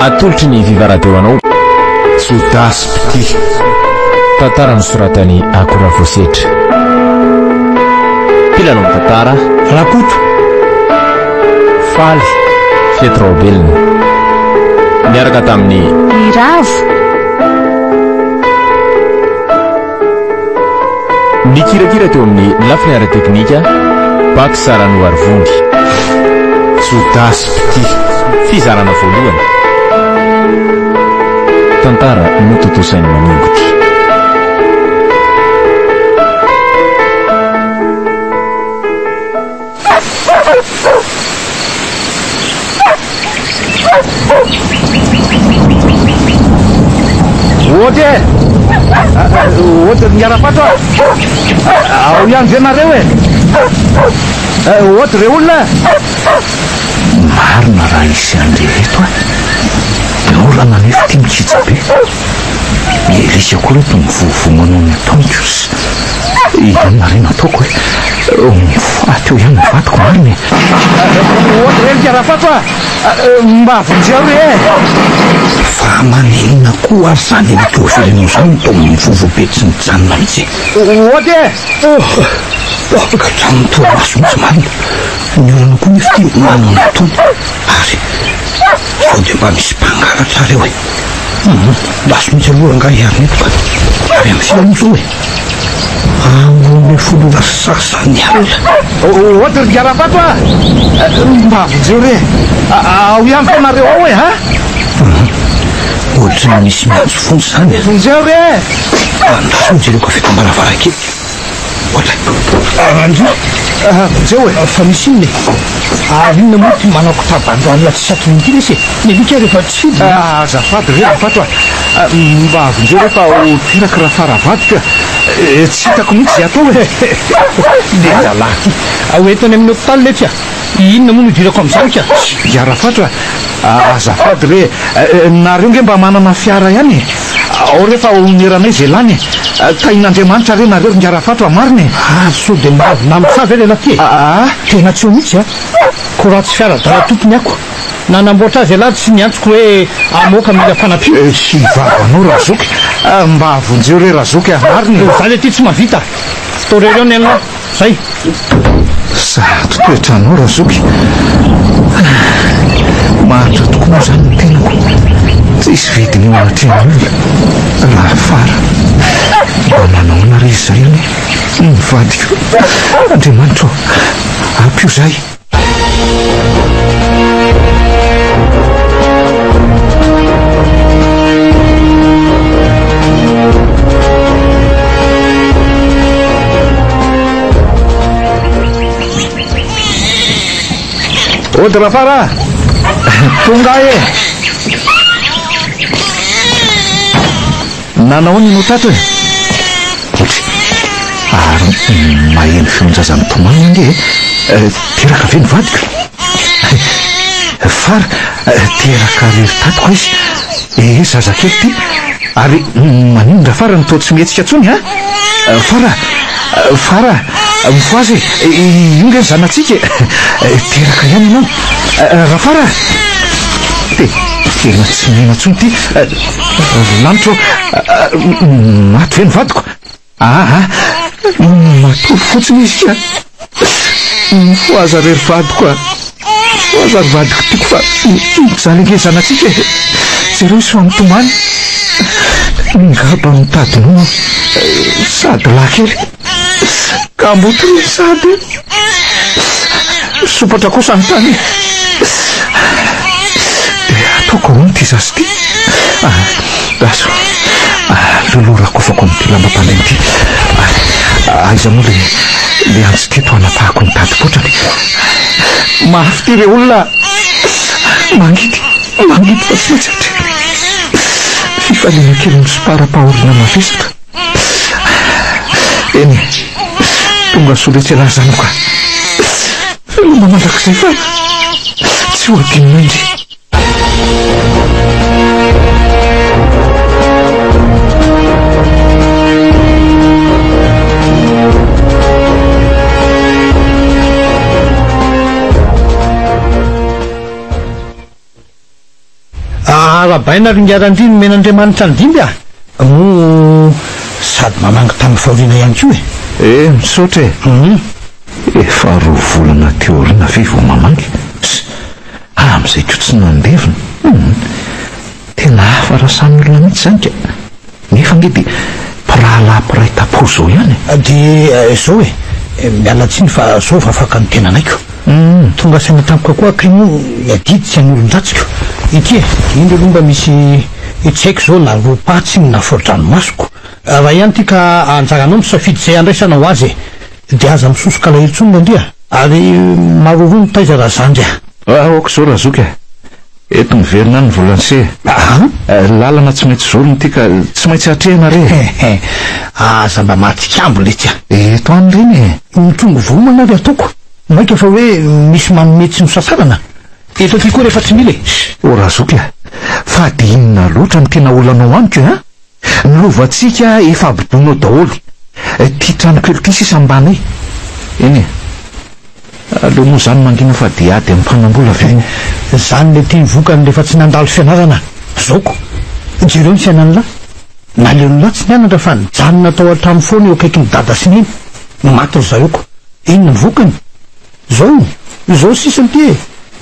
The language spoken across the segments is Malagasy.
atolotry ny vivaradeo anao Sodas Pity tantara nosoratany Akora Voasedra pilanao ny tantara Rakoto Faly Fietrobelona miaraka tamin'ny Iravo mikirakira teo amin'ny lafiny ara-teknika Bak Sarano Arvondy Sodas Pity fizarana voalohany tantara nototosainy manongotra Ote miarapato ao ihany venareo ote re olona marina raha isy andreheto dia olana nefa tia mikitsa be elisy akoa reto mivovo manao ny ataoniko inona reny ataoko mifaty eo ihany mivadiko marina ote re miarapato mba avonjeo re fa manina koa ary zany nikeo firenao zany to mivovo be tsy nijanona mihitsy ote katrano toa maso mihitsy marina ny olana koa nefa tia manao ny ataony ary sao dia mba misy mpangalatra reo laso mihitsy aloha nga hiary neto ka ary amin'ny filamozao ambony folo rasasany alina ohatry ry garabato mba avonjeo re ao ihany fanareo ao ha ohatry ny misy miantso fony zany avonjeo re andaso mijereo ka fitambaravarakely ohatra andro avonjeo fa misy inona ary inona moa ty manao kotabandroanla tsy satronyty resy nelika rehefa tsy fidy azafady re afato mba avonjeo rehefa teraka raha faravadika tsy hitako mihitsy atao le zalahy aoentany amin'ny hôpitaly lefya inona moa nodirako amin'izany ka iarafatra azafady re nareo nge mba manana fiara ihany ao rehefa oneranay zay lany ka in'Andriamanitra re nareo ry ngiarafatra mariny so dia mavina mitsavy e lelaky tena tsy ho mihitsy ko raha tsy fiara dala tompony ako nanamboatra azy alahy tsy niantsoko hoe amoaka mila fanampio sy vavanao razoky mba avonjeo re razoky mariny za le ty tsy mavita fitaorereo ny anao zay zato toetranao razoky mahatra tokoa moa zany ny tenako tsy isy vidiny eo anatrehany olona raha fara mba manao anare izy zay any mivadiko Andriamanitra ampio zay ohatry raha fara tonga e nanao ny notato otry ary maheno feonjazany tomany ange teraka ve nivadika fara teraka rery tatiko izy zazakely ty ary manindra fara nytao tsy mihetsika tsony fara mifoazy io nge ny zanatsika teraka ihany ianao raha fara tena tsy mihena tsony ty lanitro maty ve nivadiko matory fotsiny izy ka mifoaza rery vadiko mifoaza ry vadiko tiako fa zany nge zanatsika zareo isy famitomany ngaba mitadinao sady lahy kely ka mbotry sady sopatra kosa ny tany dia ataoko ahoany ty zasy ty daso lolorako fako amity lambam-pandeny ty aiza moa le antsy teto anapahako ny tadipotrany mafy ty re olona mangidy fa tsy maintsy atrehany fifaliana kely ny sopara-pahorina mavesatra eny tonga soletsy alahy zany ka feloma mandrakizay fa tsy ho adinina indry labaina ringarandriny men'Andriamanitra ny dimby mo sady manangy tamin'ny faoriana ihany koa misaotra efa 2 volana teoriana ve vao mamangy amin'izay ko tsy nandevina tena hafa raha samy olona mihitsy zany ka nefa ngedy pirahalapiray tapo zao ihany dia zao mialatsiny fa zao vafaka ny tena anaiko tonga saina tampoka koa krimo miadiditsy any olon-dratsiko ity indro aloha mba misy tsy haiko zao na ropatsiny na fodranomasoko raha ihany ty ka anjaranao misafidy zay andraisana ho azy dia aza misosoka lahitsony mandria ary maroro ny taiza raha zandry aoko zao raha zoka eto miverina ny volanse lalana tsy maintsy zorony ty ka tsy maintsy atrehana re aza mba matsikambo le tsy eto any reny mitongo vomana ry ataoko maika fa hoe misy manometsy ny sasarana eto ty koa rehefa tsy mila o raha zoka fa di inona loatra ny tena olanao amiko ny lovantsika efa abidonao daholo ty trano kely ty sisa mbana eny aloha moa zany mangina fa dia ady amin'ny mpanambola ve zany le tia vokany rehefa tsy nandalo fianarana zaoko jereo ny fiainany lahy na leonolahy tsy nianatra fa nijanona tao hatramin'ny foana eo akaiky ny dada sy niny maty ry zareoko inona ny vokany zao sisany ty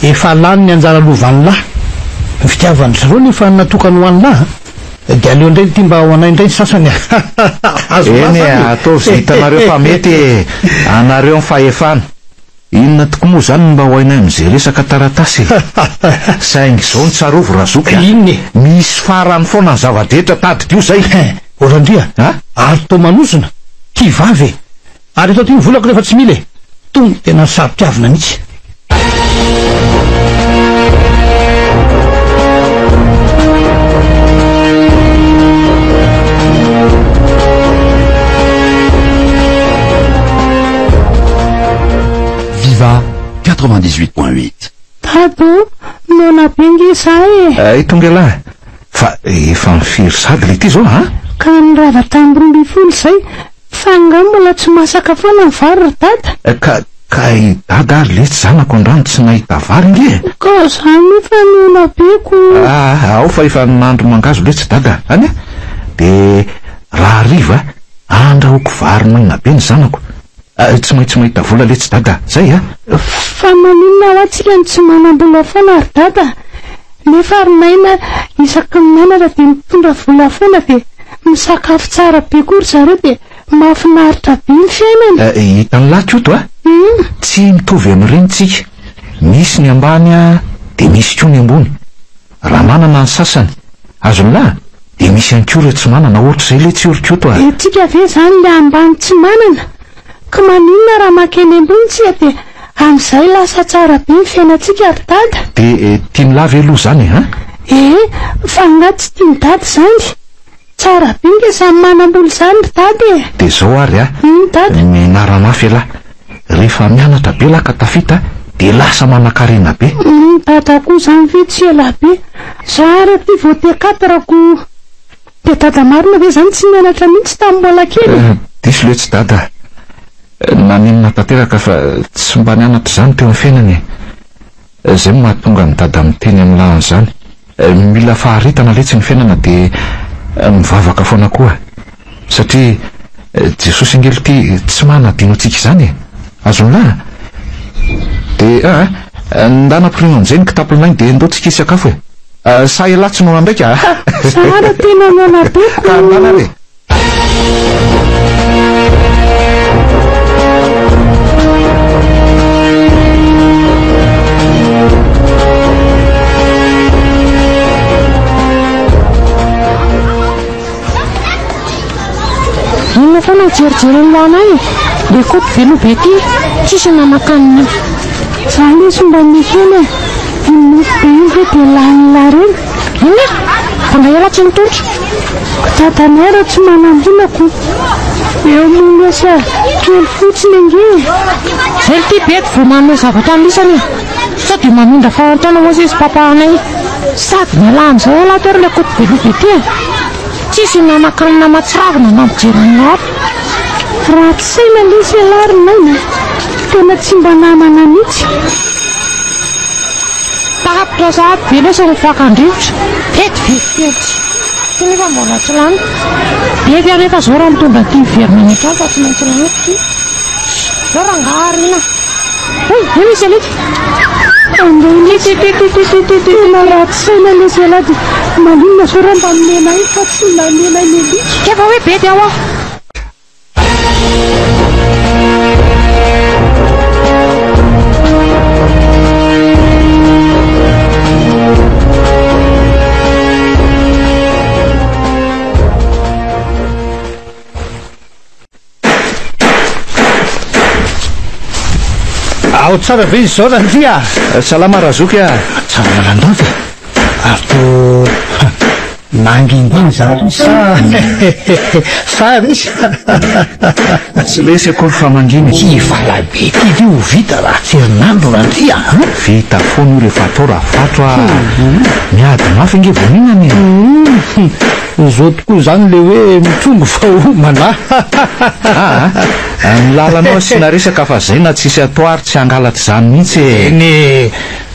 efa lany ny anjara lovan'ny lahy ny fitiavany zareo nefa natokany ho any lahy dia aleo indray ty mba ho anay indray ny sasany eny atao zay hitanareo fa mety anareo ny fahefana inona toko moa zany mba ho ainay am'izay resaka taratasy saingy zao ny tsarovo raha zoka inony misy farany foana ny zava-drehetra tadiko io zay orandria ary tao manosona ty vavy ary atao ty mivolako rehefa tsy mila tonga tena saritiavina mihitsy Viva 98.8. Tado, non a bengi sai. Itonga lahy fa efa mifiry sady le ty zao ka ny rava tambony folo zay fa nga mbola tsy masaka foana ny vary ry dada ka i dada ary le tsy zanako andrano tsy nahita vary nge ka zany fa nona beko ao fa efa nandro mangazo le tsy dada any de raha riva andrahoko vary maina be ny zanako tsy maintsy mahita vola le tsy dada zay fa maninona atsika ny tsy manambola foana ry dada nefa ary naina isaky ny mianatra de mitondra vola foana de misakafo tsara be kory zareo de mahafinaritra be ny fiainana hitany lahy koto tsy mitovy amin'ireny-tsika misy ny ambany de misy koa ny ambony raha manana ny sasany azony lahy de misy ihany koa reo tsy manana ohatra zay le tsy orikoto tsika ve zany le ambany tsy manana ka maninona raha makeny ambony tsika de am'izay lasa tsara be ny fiainantsika ry dada de tia milava aloha zany fa nga tsy tia ny dady zany tsara be nge samy manamboly zany ry dady de zao ary dady mianara-mafy lahy rehefa mianatra be lahy ka tafita de lasa manan-karena be dada koa zany ve tsy ela be zara ty vao te-katrako de dada marina ve zany tsy mianatra mihitsy tamin'ny mbola kely diso le tsy dada naninona tanteraka fa tsy mba nianatra zany teo amin'ny fiainany zay mahatonga ny dada miteny amin'lahany zany mila faharitana letsy ny fiainana de mivavaka foana koa satria Jesosy ngely ty tsy manadino antsika zany azony lahy de ndanam-pirino an'izay ny kitapolinay de ndotsika isakafo sa elatsy no andraika sara tena manabeko nana re inona fa najerijery loanay le koty velo be ty tsisy nanakanina zany izy mba mikena inofo be iny re de lanila reny ina fanga ela tsy mitondra dadanay tsy manambolako eo monasa kely fotsiny ange zay ty bety vo manome zavatra amisany sa de mamindra fahantana ozy izy papahanay sady mialany zay alatery le koty velo be ty tsisy nanakanina matsiravina na mijeranaro raha tsy saina lesy alarinay tena tsy mba namana mihitsy tapitra za be lesa mifakandrivotra vetivety nefa mbola tsy lany beby anefa zao raha mitondra ty verina trano fa tsy maintsy laniko zao raha ngaharina io misy alety ratsy saina le zelady maninona zao raha mba menay fa tsy namenay leliky kefa hoe bedy ao aho ao tsara ve izy zao raha ty a salama razoky a tsara randraty ary to nanginginy zany sa izy tsy lesy akory fa manginy kivalabe ty ty ho vita raha tsy herinandro raha ty a vita foana io rehefa atao raha fatro a miady mafy nge voninany zao tokoa zany le hoe mitrongo fa homana ny lalanao sy naresaka fa zay na tsisy atao ary tsy angalatry zany mihitsy ny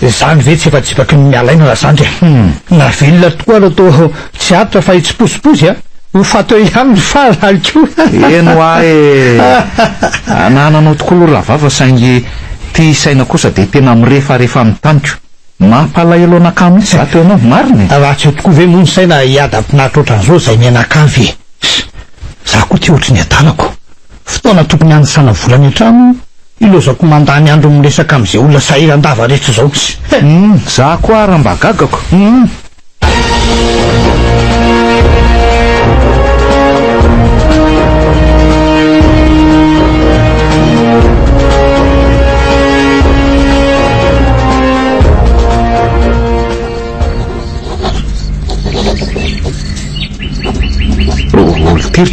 zany ve tsy efa jipaky mialaina raha zany na velona tokoa raha to tsy aritra fa hitsiposiposy a ho fatao ihany faraliko eno ahy nananao tokoa aloha raha vava saingy ty saina kosa de tena mirefarefa amin'ny taniko mampalahelo anakamy mihitsy za teo anao mariny raha tsy ho tokoa ve moa ny saina hiady ampinaritra ohatran'izao zay mianakavy za koa ty ohatry ny adalako fotoana tokony andisana volany an-trano ilozako mandany andro miresaka am'izay olona sahiran-dava rehetra zao za koa raha mba gagako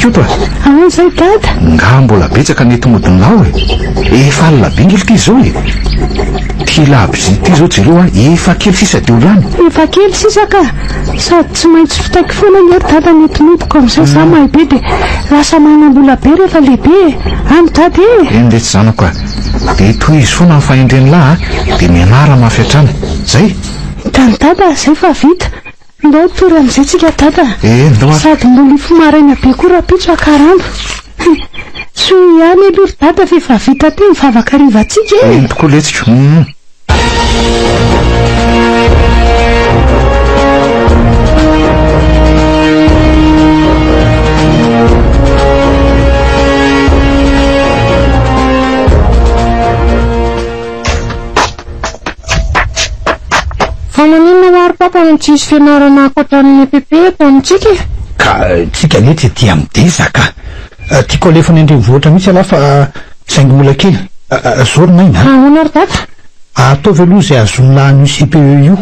tirikoto ao zay dada nga mbola betsaka netomodinylao efa alina be ngely ty zao ty laby zy ty zao jereo a efa kely sisa de olany efa kely sisa ka sady tsy maintsy fitaiky foana ny ery dada netonompoko am'izay za mahay be de lasa manambola be rehefa lehibe any dady eny le tsy zanako a de toy izy foana mifahendreny lahy de mianara mafy hatrany zay dany dada zay fa vita ndao tory am'izay tsika dada ndao sady mbola ifomaraina be koa raha pitso akarambo tsy ho ihany alory dada fefa vita ty mivavaka rivatsika eny tokoa letsika fa maninona maro papa no tsisy fianarana akoatran'ny EPP eto amintsika ka tsika nety ty amidezaka tiako alefa ny andrenivohitra mihitsy ala fa saingy mola kely zao maina ahoana ry dada ataovy aloha zay azonylahany io CPE io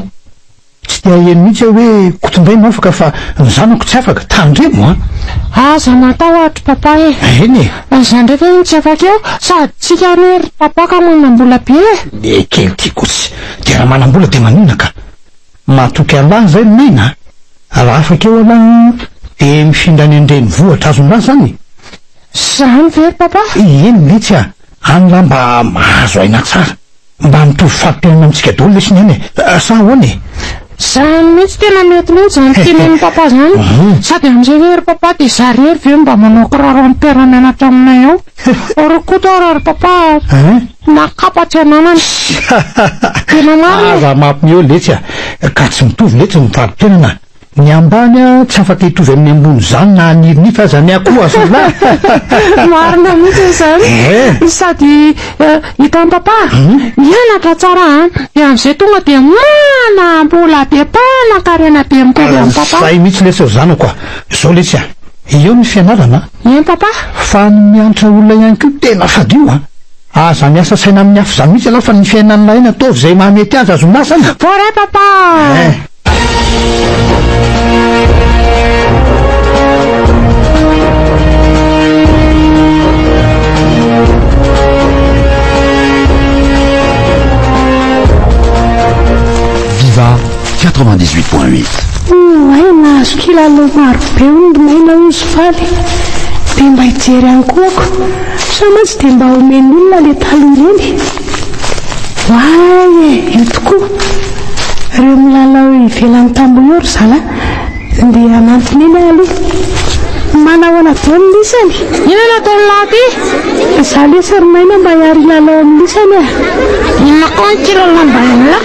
tsy tia eny mihitsy hoe kotombaino afaka fa ny zanako tsy afaka tandremo aza natao atry papa eny za ndraiky eny tsy afaka eo sady tsika nery papa ka manambola be kely tiako tsy de raha manambola de maninona ka mahatoky alahy zay ny maina raha afaka eo alahy de mifindra ny andrenivohitra azon'lahy zany zany very papa eny mihitsy a anyla mba mahazo aina tsara mba mitovy fampianana amitsika daholo lesy ny eny sa ahoany zany mihitsy tena mety mihitsy zany tenen'ny papa zany sady am'izay very papa de za rery ve mba manao kiraro amin'ny mpiara-mianatra aminay ao orokoto ary papa nakapa tsy ananany tena marina raha mampiny eo letsy a ka tsy mitovy letsy ny farim-pianana ny ambany a tsy afaka hitovy amin'ny ambony zany na anirinifa aza ny akoho azolahy marina mihitsy zany sady hitan'ny papa mianatra tsara de am'izay tonga de manambola be mpanakarena be mitovy amin'ny papa zay mihitsy letsy zanako a zao letsy a eo ny fianarana eny papa fa ny mianatra olona ihany ko tena fadio a aza miasa saina amin'ny afo zany mihitsy aloha fa ny fiainanana eny ataovy zay mahamety azy azonasany voray papa Viva 98.8. ay nahazo kilalo maro be ondomaina ozy faly de mba hijery any koako sa matsy de mba omen'olona le talo ireny ay io tokoa reo milalao ivelany tamboho ry zala dia mantineny aloha manao anadony lisany inona ataony laty za le saromaina mba hiary lalao amin'ny lisany inona koa ny kilalao mba la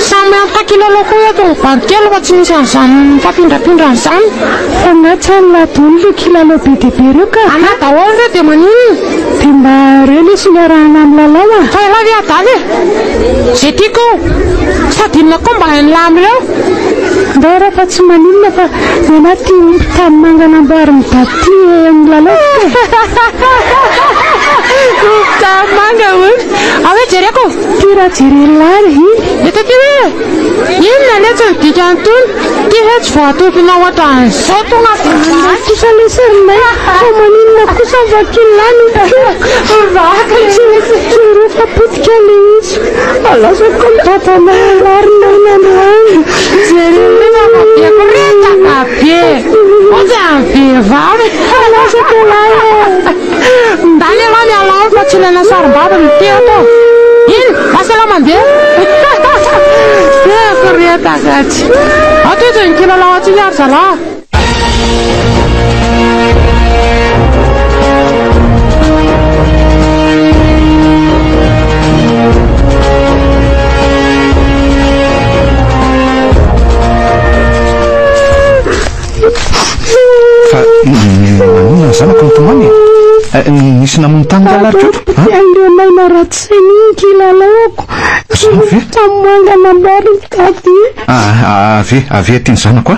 samy antaka kilalao koa eto bankely fa tsy misy an'izany mifapindrapindra an'izany fa natsy any ladony le kilalao be dia be reo ka ana daholo reo dia maninona dia mba reo le syniarahana amin'ny lalao fa elavy adany zay tiako sady inona koa mba hainy lamyreo ndao raha fa tsy maninona fa ny anaty omby tany manganamboary ny daty amin'ny lalao manga ony ave jereko tira jerelary eto ty hoe inona le tsy midika antony ty he tsy voatopina ohatra an'izao tonga kosa le sarinay fa maninona kosa vakilany tsirofa potika le izy alasako mitotana larinananany jereleko retaka be ozy amin'ny vehivavy alasako lay ndany ela mialao fa tsy ilaina sarim-bava ny te ato iny masala mandeha eko retakatsy ato izy ny kilalao atsika ary zala fa manina zanako mitomany nisy namony tany galaritra andreonaina ratsiny iny kilalaoko tamoanganambary daty ave tiany zanako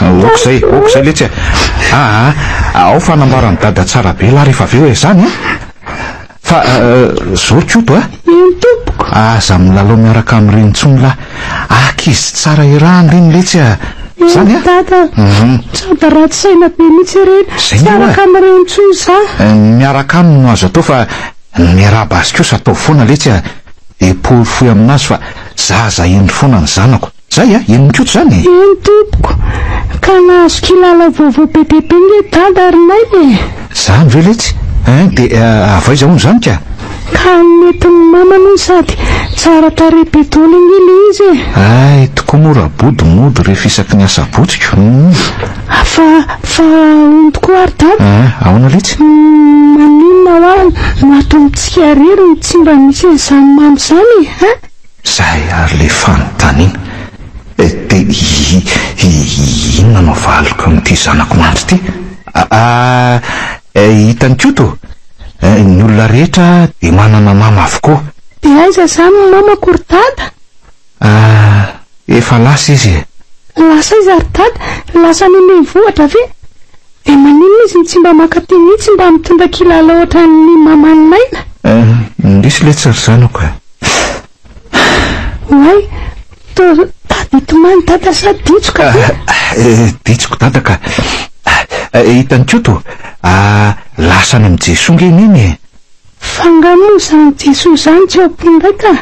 oko zay le tsy ao fa anambarany dada tsara be la rehefa aveo e zany fa zao koto iny tompoko aza milalao miaraka amin'ireny tsony la akizy tsara irahany reny le tsy zany dada tsada ratsaina be mihitsy reny miaraka amin'ireny tsony za miaraka aminy no azo atao fa miaraba azy kosa atao foana le tsy epoly foy aminazy fa zaza iny foana ny zanako zay iny koto zany iny tompoko ka nahazo kilala vaovao bebebe nge dada arinay e zany ve letsy dia avaiza hono zany ka mety ny mamany sady tsara tare betôly iny le izy ay tokoa mora bodimody rehefa isaky ny asa botsika fa ony tokoa ary dada ahoana letsy maninona hoany no atomitsika rery ny tsy mba misy izany mamy zany zay ary le fanontaniana dia inona no valiko amin'ity zanako mandry ty hitany koto ny olona rehetra dia manana mama avokoa dia aiza zany ny mamako ry dada efa lasa izy lasa izy ary dada lasa neny vohatra ve dia maninona izy ny tsy mba makaty mihitsy mba mitondra kilala ohatra ny mamanynaina ndrisy le tsary zanako oay dady itomany dada sa ditsoka ditsoko dada ka hitany koto lasany amin'ny jesosy nge niny fangamo zany jesosy zany tsy ampondraika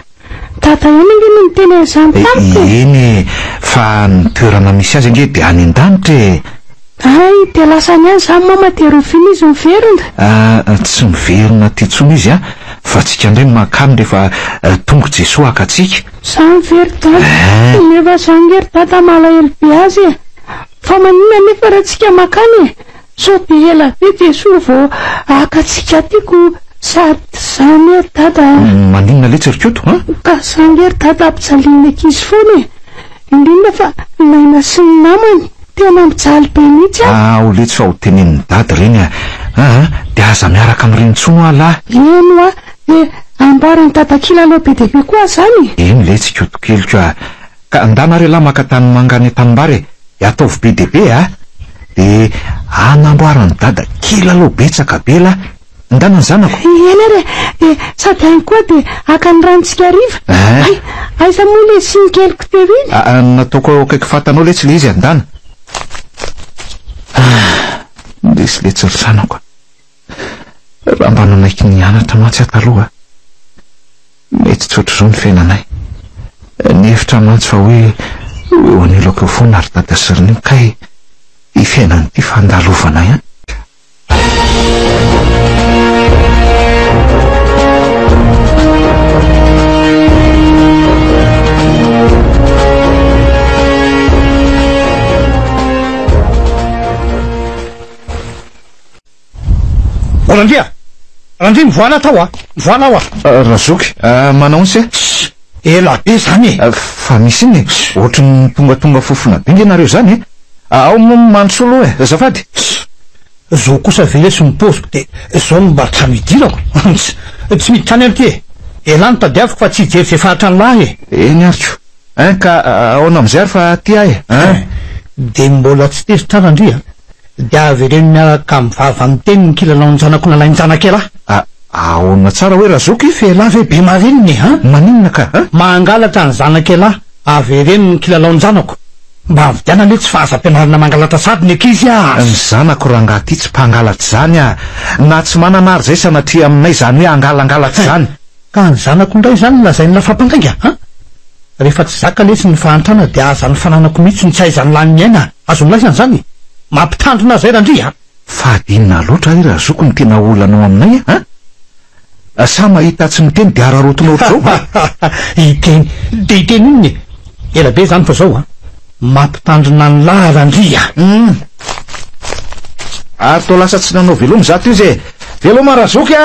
dada ihany nge no miteny azany tamiko eny fa ny toerana misy azy nge dia any an-danitra ay dia lasany ihany zany mama dia rovina izy miverina tsy miverina ty tsony izy fa tsika indray makany rehefa tongo jesosy akatsika za mivery dada nefa zangery dada malahelo be azy fa maninona nefa raha tsika makany so dia ela be jesosy vao akatsika tiako sady zany dada maninona le tsy rikoto ka zangery dada ampijaliana ankizy foana indrindra fa naina sy ny namany tena mijaly be mihitsy ho letsy fa ho teneniny dady reny dia aza miaraka amin'ireny tsono alahy eno dia ambarany dada kilalao be dehibe koa zany eny le tsy koto keliko ka andanare lahy maka tany mangany tanimbary ataovy be dehibe dia anamboarany dada kilalao betsaka be la ndanany zanako eny ary sady any koa dia aka ny ranontsika ariva aiza moa le sinikeliko teo iny nataoko akaiky fatanao le tsy le izy andana ndesy le tsary zanako raha mba nanaiky ny anatra mantsy ataloha mety tsotro zao ny fiainanay ny hevitra mantsy fa hoe eo anilako eo foana ary dada siriny kay hifiainanyity fandalovanay Randria mivoala tao mivoala aho Razoky, manao nsy ela be zany fa misy iny ohatrany tongatonga fofona be nge nareo zany ao manosolo zafady zao kosa vele sy mipoziko de zao mibarotrano idirako tsy miditra any amty elany tadiaviko fa tsy hijery zay faritra ny lahy eny aritro ka aona amizay ary fa ty ahy de mbola tsy tezitra Randria de avy reny miaraka mivava ny teny ny kilalaon'ny janako nalainy janakely aona tsara hoe Razoky fela ve be marininy maninona ka mangalatra ny zanakely avy reny ny kilalaon'ny janako mba avidiana le tsy fahaza-pianarana mangalatra sady ny ankizy ny zanako raha ngaty tsy mpangalatra zany na tsy manana ary zay sanatria aminay zany hoe angalangalatra zany ka ny zanako ndray zany lazainy lafampangainga rehefa tsy zaka le tsy ny fahantrana de aza ny fananako mihitsy ny tsy aizany lany miaina azo milaisany zany mampitandrona zay Randria fa adinina loatra i Razoky ny tena olanao aminay sa mahita tsy miteny de ararotonao zao iteny de iteny inny ela be zany fa zao mampitandrina ny lahy Randria ary to lasa tsy nanao velomy zato izy veloma Razoky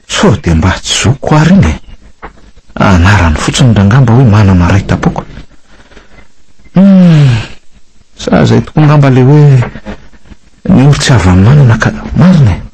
so de mba tsoko ary iny anarany fotsiny rangamba hoe manana ray tapoko sa zay toko ngamba le hoe ny olo tsy avy manana ka marina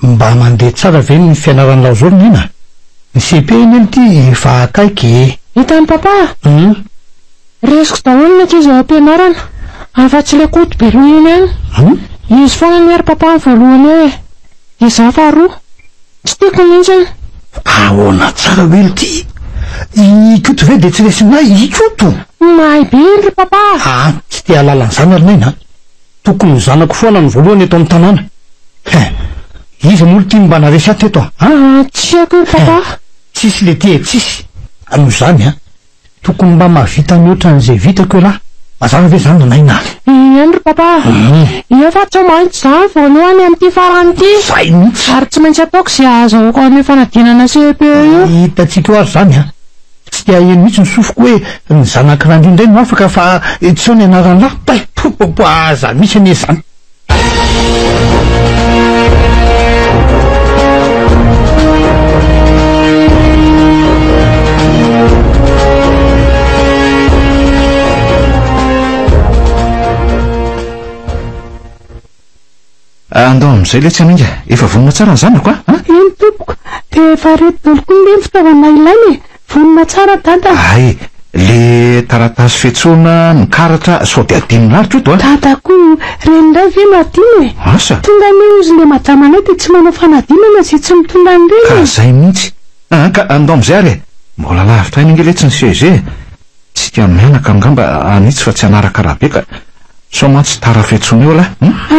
mba mandeha tsara ve ny fianaran'lao zao nina ny CP iny ely ty fa akaiky hitany papa resiko daholo ny ankizy ao am-pianarana afa-tsy le koto berony any izy foana ny ary papa ny voalohany hoe de za faharoa tsy tiako mihitsy ahoana tsara hoe ty ikoto ve de tsy lesinay ikoto mahay be iny ry papa tsy te alalan'izany ary naina tokony ny zanako foana ny voalohany eto amin'ny tanàna izy molo ty mba naresy aty eto tsy haiko ry papa tsisy le ty tsisy noho zany tokony mba mahavita ny ohatran'izay vitako elahy mazava ve zany nanaina ihany ry papa efa tsy maintsy zany voalohany am'ty farany ty zay mihitsy ary tsy maintsy ataoko zay azahoako amin'ny fanadinana CP io hitatsika eo ary zany tsy tia eno mihitsy ny sofiko hoe ny zanaka Randria indray no afaka fa tsy ao ny anaran'ny lahy paipopopo aza misy ane zany andao am'izay le tsy anainga efa vonina tsara ny zanako eny tompoko de efa reto doloko ny le ny fitaovana ilainy vonina tsara dada ay le taratasy fiantsoana ny karatra sao de adiny laritra eto dadako renindray ve no adiny asa tonga ny ozy le majamanay de tsy manao fanadinana zay tsy mitondra ny reny ka zay mihitsy ka andao am'izay ary mbola lavitra iny nge le tsy ny CG tsika mianaka angamba anitsy fa tsy anaraka raha be ka so mantsy tara fiantsoana eo lahy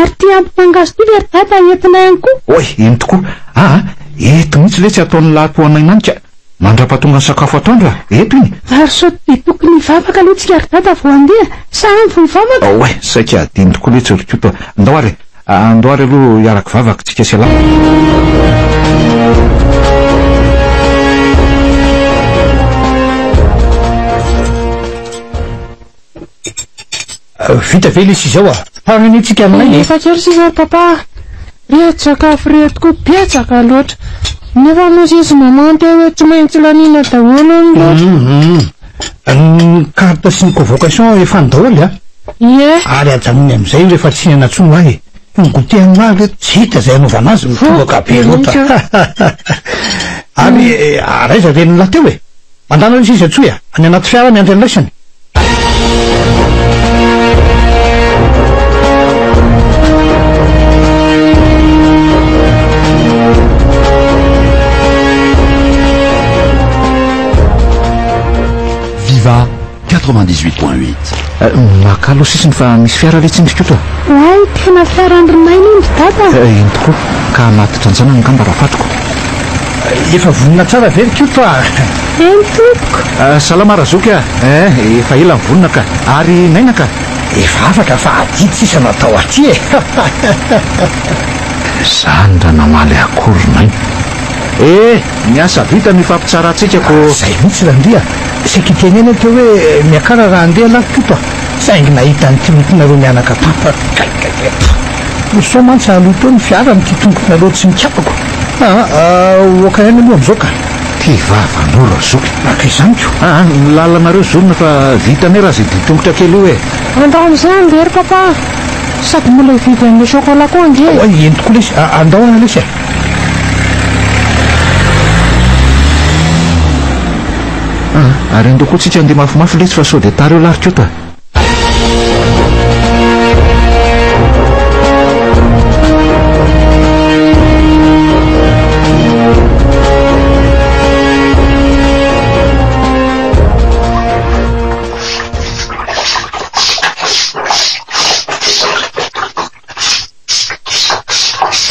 ary ty ampitangazo toy ry dada entina ihany koa oy iny tokoa eto mihitsy le tsy ataon'ny lahatoanay nanika mandra-pahatonga ny sakafo atoandro eto iny ary so de tokony hivavaka aloha tsika ry dada vo andeha samy vo hivavaka oe saika adiny tokoa le tsy rikoto andao ary aloha iaraky vavaka tsika sy ala vita ve le sy zao fagnanitsika aminay efa kely sy zao papa reto sakafo reto koa betsaka loatra nefa nosy izy mamante hoe tsy maintsy lanina daholo ny loatra ny carte sy ny convocation efa ny daholo ary ajanony am'izay rehefa tsy hianatsony ahy ny goûté aminahy reto tsy hita zay anaovana azy mitobaka be loatra ary araiza reny lateo mandana izy atsoy any anaty fiara ny andreny laisany Viva 98.8. Makalo sisiny fa misy fiara le tsindrika eto ay tena fiarandronay iny dada iny tokoa ka natitra anjana ny gamba raha fatoko efa vonina tsara very koto eny tompoko salama Razoky efa ela ny vonina ka ary nainaka efa afaka fa adidy sisa natao aty e. Zany ra namaly akorona iny. Miasa vita ny fampitsara antsika ko. Zay mihitsy Randria, sekitenena teo hoe miakara raha andeha lavitra to saingy nahita ny tilotonareo mianaka papa. So mantsy aloto ny fiara ny titongotonareo tsy mikapako. Okanany aloha am'izao ka ty vavan'olo azoky maka izany ko. Ny lalanareo zorona fa vita ne raha zay ditongotra kely io e. Andao am'izay angery papa, sady mbola hividy an'le chocolat koa ange. Eny tokoa lesy, andahoana lesy e. Ary andao koa tsika andeha mafimafy lesy fa sao dia tareo laritra eo ta.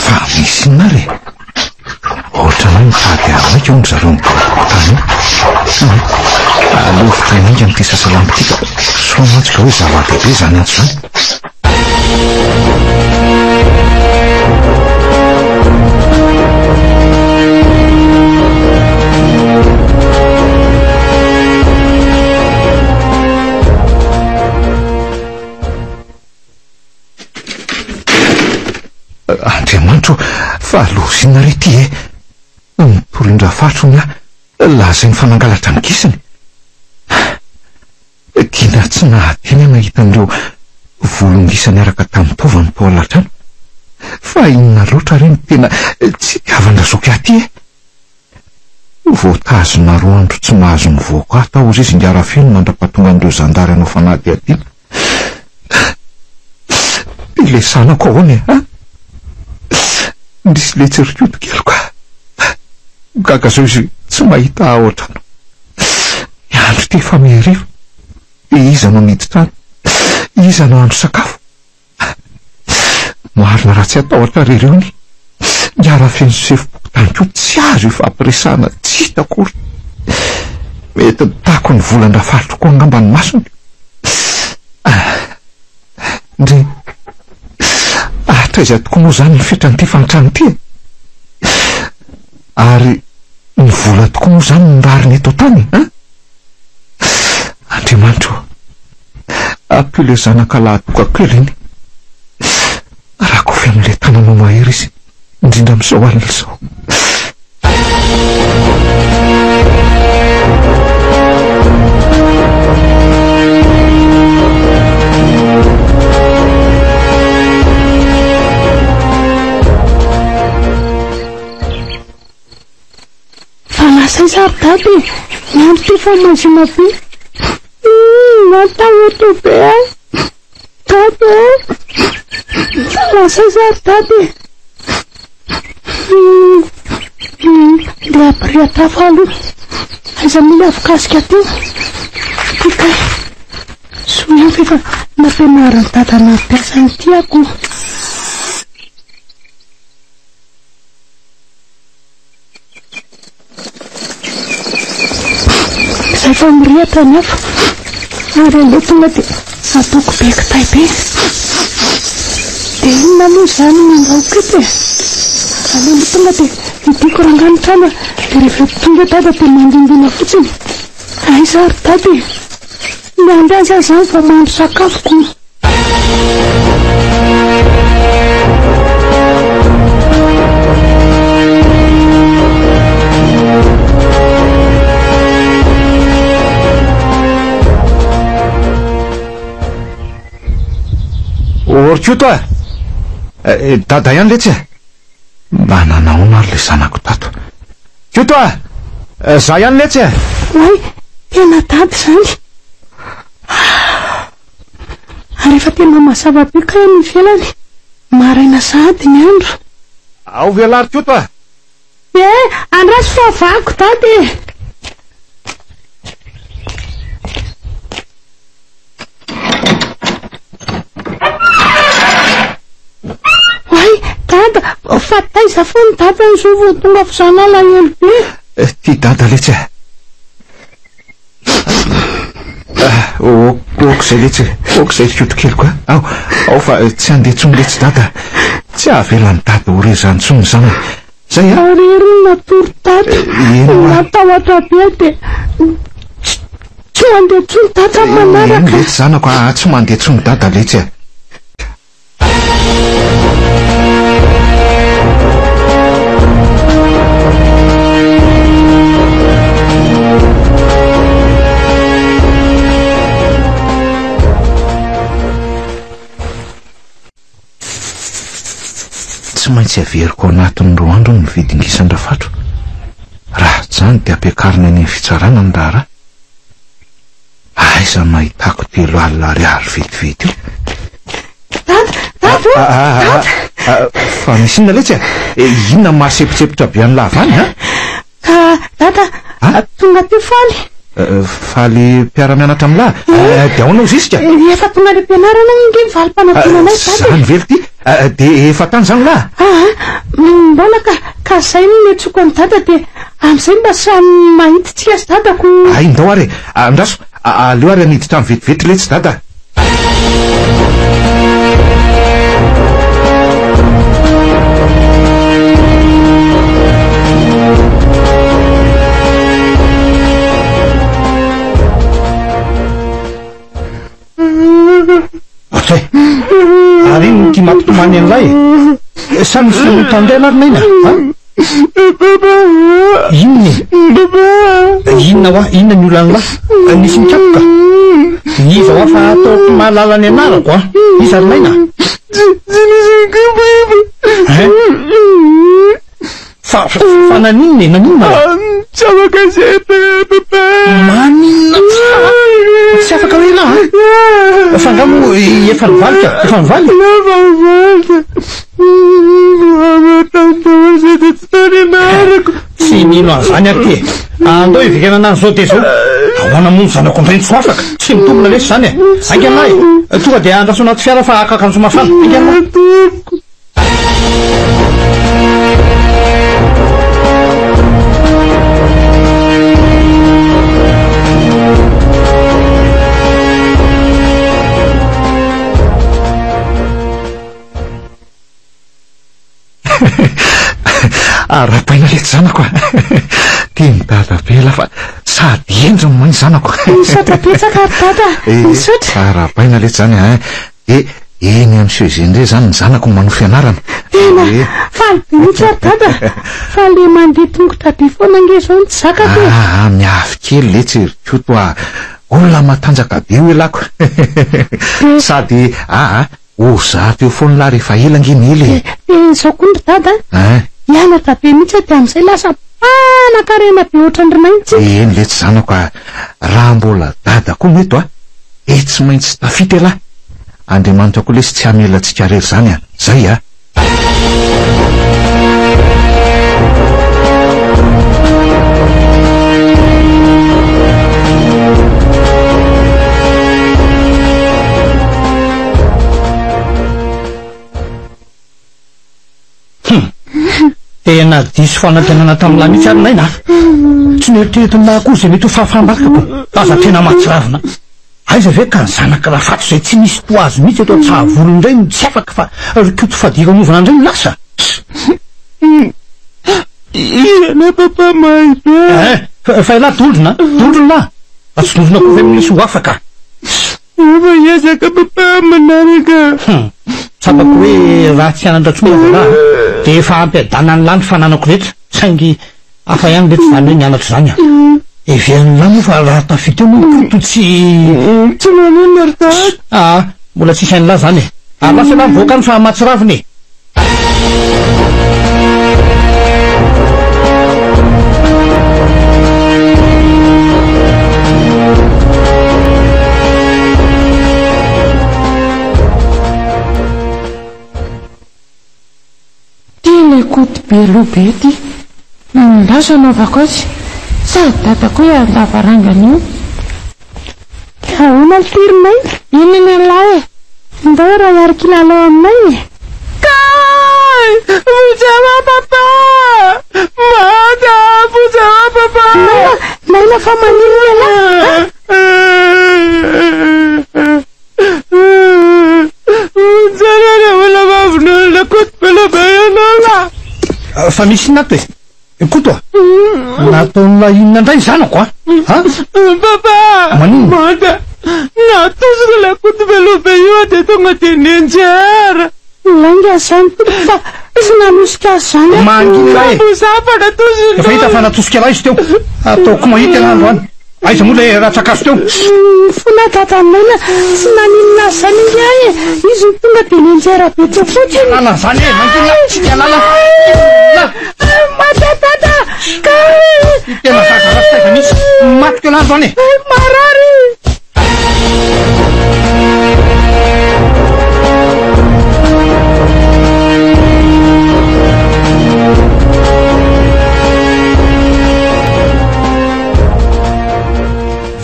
Fa misy nare ohatrana mitady araiky eo ny zareo mikorakotany io. Alofotra ininga n'ity sasalampitika soa mantsika hoe zava-dehibe zany antso zany. Andriamanitro fa alosinare ty e mitorindra fatrony lazay ny fanangalatra ny gisiny. Kina tsy nahateny nahita an'ireo volongisany araka tamin'ny tovany Paola-trano fa inona loatra reny tena tsy gavan-drazoky aty e. Voatazona roa andro tsy mahazo mivoaka atao izy izy ngiarafeno mandra-pahatonga an'ireo zandary anao fanaty adina. Ile sanako ahoany e. Ndrisy le tserikoto kely ka gaga zao izy tsy mahita aotrano. Andro ty efa mihariva, iza no miditra any, iza no andro sakafo. Marina raha tsy atahotra reriony ngiarafeno sefopokotany ko tsy azo ifampiresana tsy hita akory. Mety tako ny volan-drafalitro koa angambany masony. Ndre atraiza toko moa zany ny fetranyity fanitrano ty e. Ary ny vola toko moa zany ny rariny eto tany Andriamanitro, ampio le zanaka lahatoka kely iny raha kofy amin'le tananao mahery izy indrindra amin'izao alina izao. Falasay sary dady nandro ty famazina be natahoto be dady falasay sary dady le abriatafalo aiza mila afikasika ty tikay soa fefa nampianarany dadana piasany tiako. Zay fa mirehatra nefa ary aleha tonga dia ataoko be kitay be dia inona aloha zany nandaoko eto e. Aleha tonga dia idiko ranganotrana dia rehefa tonga dada dia mandindina fotsiny. Aiza ary dady miandry azy azy zany fa mahandro sakafoko. Orkioto dada ihany letsy e. Mba nanaona ary le zanako tato. Kioto za ihany letsy e. Oay, tena dady zany. Ary efa tena mazava be ka ny velany. Maraina sady ny andro. Ao vealary Kioto andraso fa vako dady. Fa taiza foany dada nizao vao tonga fizana lahelo be. Ty dada letsy e. Okzay letsy okzay fiotokeliko ao fa tsy andeha tsony letsy dada tsy ahavelany dada ho rezany tsony zany zay Rery natory dada natahotra be de tsy mandeha tsony dada manaraka letsy zanako tsy mandeha tsony dada letsy tsy maintsy averiko anatin'ny roa andro ny vidingisan-drafatro raha zany dia ampiakarina any fitsarana ny raharaha aiza mahitako 3 alina ariary vetivety io fa misy inona letsy inona mahasepitsepitra be any lava any ka dada tonga ty faly mpiara-mianatra amin'ny lahy dia ahoana zisika efa tonga le mpianarana nge valim-panampiananay zany vely ty dia efa tany zany lahy mbona ka zay netsoko any dada dia am'izay mba samy mahititsika sy dadako indao ary andraso aleo ary aniditra amin'ny vetivety letsy dada ary iny ty mampitomany an'ilay samy sy mitandrena ary naina inony inona hoa inona ny olan'lahy nisy mikapoka iza hoa fa ataoko mahalala ny anarako iza ary naina fa naninona naninona tsy afaka zay papa manina tsy afaka hoe lahy fa ngamo efa nivalika efa nivaly tsy nino an'izany ary ty andao hivikana anany zao de zao ahoana mono zanako indray tsy afaka tsy mitombona lesy zany angy anahy tonga dia andraso anaty fiara fa akakanjo mafana angy anahy arapaina letsy zanako tia midada bela fa sady endro ny mainy zanako misaotra betsaka ary dada misaotra arapaina letsy zany eny am'seo izeny ndray zany ny zanako manao fianarana tena faly be mihitsy ary dada fa le mandeha tongotra be foana nge zao ny tsy zakako miafy kely letsy erikoto olona matanjaka be hoe lako sady ozato eo foany lahy rehefa elanginy ely zao koa dada hianatra be mihitsy dia am'izay lasa panakarena be ohatrany maintsy eny letsy zanako raha mbola dada koa meto tsy maintsy tafity lahy andriamanitra koa lesy tsy hamelantsika rery zany zay tena diso fanantenana tamin'lahy mihitsy ary naina tsy noeritreritra koa zay mety ho fahafahambalikako aza tena mahatsiravina aiza ve ka ny zanaka rahafato zay tsy misy to azo mihitsy eto tsahavolony indray no tsy afaka fa rikoto fadika anovana indray no lasa irana papa mahay fa ilahy tolona lahy tsy dovina koa ve misy ho afaka efa iazaka papa manaraka sabako hoe raha tsy anandratsona zalahy dia efa ampiadana ny lany fananako rehetra saingy afa ihany letsy zany hoe nianatra zany evean'ny lany fa raha tafity eo mokoto tsy manona ary dada mbola tsy isy an'lahy zany ary lasa lahy mivoaka ny fa matsiraviny koty be loha be ty lasa anaovako azy sady dadako hoe andavarangana io ahoana tirinay inona lahy ndao raha hiarikilalo aminay kay fojama papa mata fojama papa naina fa manino ala fa misy nato e koto nataon'la inona indray zanako a Papa! Manino? Mata! Natosiko la kotobelobe io de tonga de nenjera! Langa zany fa sy nanosika zany Mangina e. Zapatra tosiko! Efa hita fa natosika raha izy teo ataoko mahita an'andro any aiza moa le ratsakazo teo Fona tatanana sy naninona zany indray e izy tonga de nenjera be teo fotsiny nana zany e mangina tsy dia nana Matatata! tena zagarastaiza misy matiko an'andro any e Marary!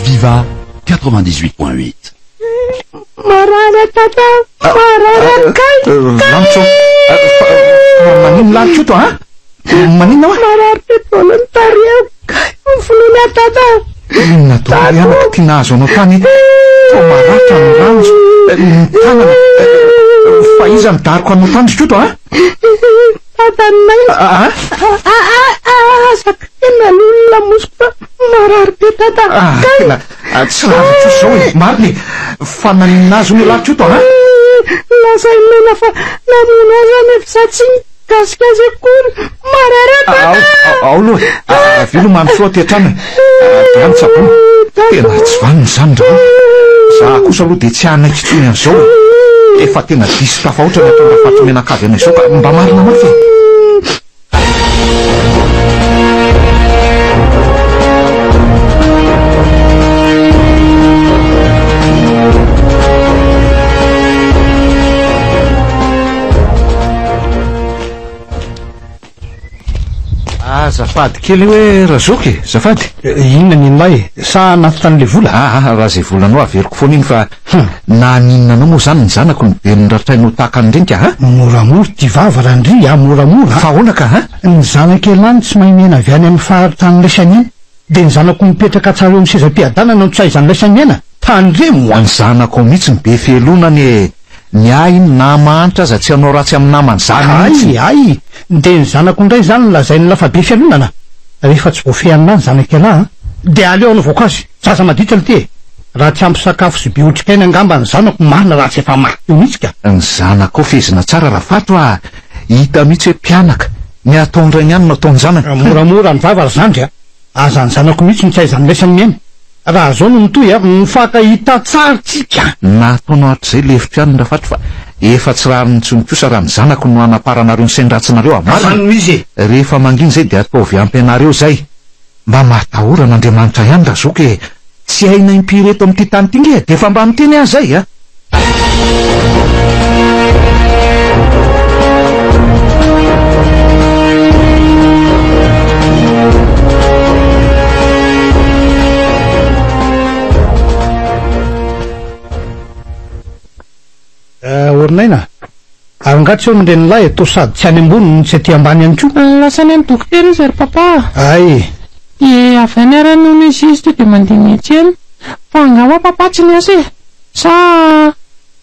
Viva 98.8. Marara tata! Marara kay! lanitso manino lanitso to a manino a Marary petrolony tariao! Folona tata! natao ianako tia nahazo anao tany fa maratra ny ranjo ny tanana fa iza midariko anao tany izy to a Tatanay! Azaka tena lolona mosiko fa marary be tata! tena tsy lavitro zao e mariny fa naninazo ny lanitso to a Lasai mena fa namona zany efa satsy gasikasy akory marary tata! ao aloha vilo mamsoa tetrana drano tsabony tena tsy vaniny zany rao za kosa aloha de tsy anaiky tsony an'izao efa tena diso tafaotra ny atonga fatry menakavy anay zao ka mba marina mafy zafady kely hoe razoky zafady inona ninonay sa nafitan'le vola raha zay volanao averiko foana iny fa na ninona anao moa zany ny zanako ny be niratrainao tahaka an'ireny ka moramora ty vava raha ndry moramora fa ahoana ka ny zanakely any tsy mahay miaina avy any amin'ny faharitra ny laisany iny de ny zanako mipetraka tsara eo amin'ny sezam-piadanana no tsy aizany laisany miaina tandremo ny zanako mihitsy ny be fielonany ny ay na mahanitra aza tsy hanao ratsy amin'ny namany zany ay de ny zanako indray zany lazainy lafa be fialonana rehefa tsy voafehanina ny zanakelahy de aleo anao voaka azy zaza maditra le ty raha tsy ampy sakafo sy be otrikaina angamba ny zanako marina raha tsy efa maty eo mihitsy ka ny zanako fezina tsara raha fato a hita mihitsy hoe mpianaka ny ataondray ihany no ataony zanaka moramora ny vava zandry aza ny zanako mihitsy ny tsy aizany laisany miaina raha zao no mitoy mifakahita tsara tsika nataonao hatr'izay levitra ihany raha fatro fa efa tsy raha nitsony kosa raha ny zanako no anaparanareo ny saindratsinareo amany izy rehefa manginy zay de ataovy ampy anareo zay mba mahatahoran'Andriamanitra ihany raha zoky tsy haina impireto amin'ity tany ty nge de efa mba miteny azy zay a orinaina arangatsy eo mindre ny lahy atao sady tsy any ambony ny tsy aty ambany ihany koa Lasany amin'ny dokotera izy ry papa ay de avy any aran'olo izy izy to de mandeha miantsena fa angamba papa tsy ny asa e sa